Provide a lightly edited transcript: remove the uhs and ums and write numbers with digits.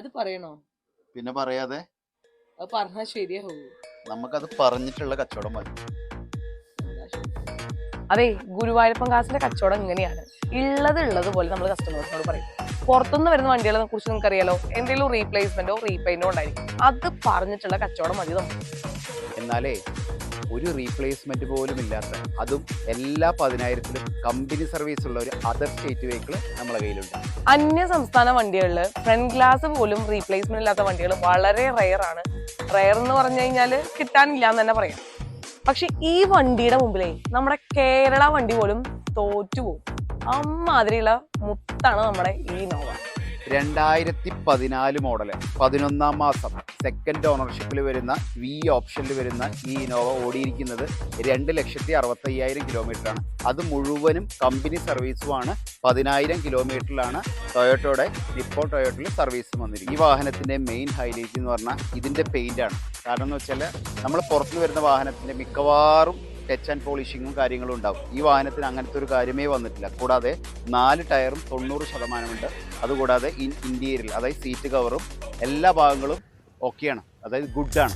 അത് പറയണോ? പിന്നെ പറയാതെ അത് പറഞ്ഞാൽ ശരിയാവൂ. നമുക്കത് പറഞ്ഞിട്ടുള്ള കച്ചവടം മതി. അതെ, ഗുരുവായൂരപ്പൻ കാസിന്റെ കച്ചവടം ഇങ്ങനെയാണ്. ഉള്ളത് പോലെ നമ്മൾ കസ്റ്റമേഴ്സിനോട് പറയും. പുറത്തുനിന്ന് വരുന്ന വണ്ടികളെ കുറിച്ച് നിങ്ങൾക്ക് അറിയാലോ, എന്തെങ്കിലും റീപ്ലേസ്മെന്റോ റീപെയിന്റോ ഉണ്ടായിരിക്കും. അത് പറഞ്ഞിട്ടുള്ള കച്ചവടം മതി നമുക്ക്. എന്നാലേ ഒരു റീപ്ലേസ്മെന്റ് പോലും ഇല്ലാത്ത, അതും എല്ലാ 10,000-ലും കമ്പനി സർവീസ് ഉള്ള ഒരു അതർ സ്റ്റേറ്റ് വെഹിക്കിൾ നമ്മളെ കയ്യിലുണ്ട്. അന്യ സംസ്ഥാന വണ്ടികളിൽ ഫ്രണ്ട് ഗ്ലാസ് പോലും റീപ്ലേസ്മെന്റ് ഇല്ലാത്ത വണ്ടികൾ വളരെ റെയർ ആണ്. റെയർ എന്ന് പറഞ്ഞു കഴിഞ്ഞാൽ കിട്ടാനില്ല എന്ന് തന്നെ പറയാം. പക്ഷെ ഈ വണ്ടിയുടെ മുമ്പിലേ നമ്മുടെ കേരള വണ്ടി പോലും തോറ്റുപോകും. അമ്മാതിരിയുള്ള മുത്താണ് നമ്മുടെ ഈ നോവ. 2014 മോഡല്, 11ാം മാസം, സെക്കൻഡ് ഓണർഷിപ്പിൽ വരുന്ന വി ഓപ്ഷനിൽ വരുന്ന ഈ ഇനോവ ഓടിയിരിക്കുന്നത് 2,65,000 കിലോമീറ്ററാണ്. അത് മുഴുവനും കമ്പനി സർവീസുമാണ്. 10,000 കിലോമീറ്ററിലാണ് ടൊയോട്ടയുടെ നിപ്പോൾ ടൊയോട്ടയിൽ സർവീസ് വന്നിരിക്കും. ഈ വാഹനത്തിൻ്റെ മെയിൻ ഹൈലൈറ്റ് എന്ന് പറഞ്ഞാൽ ഇതിൻ്റെ പെയിൻ്റാണ്. കാരണം എന്ന് വെച്ചാൽ നമ്മൾ പുറത്തുനിന്ന് വരുന്ന വാഹനത്തിൻ്റെ മിക്കവാറും ടച്ച് ആൻഡ് പോളിഷിങ്ങും കാര്യങ്ങളും ഉണ്ടാവും. ഈ വാഹനത്തിന് അങ്ങനത്തെ ഒരു കാര്യമേ വന്നിട്ടില്ല. കൂടാതെ 4 ടയറും 90% അതുകൂടാതെ ഇന്റീരിയറിൽ, അതായത് സീറ്റ് കവറും എല്ലാ ഭാഗങ്ങളും ഓക്കെയാണ്, അതായത് ഗുഡാണ്.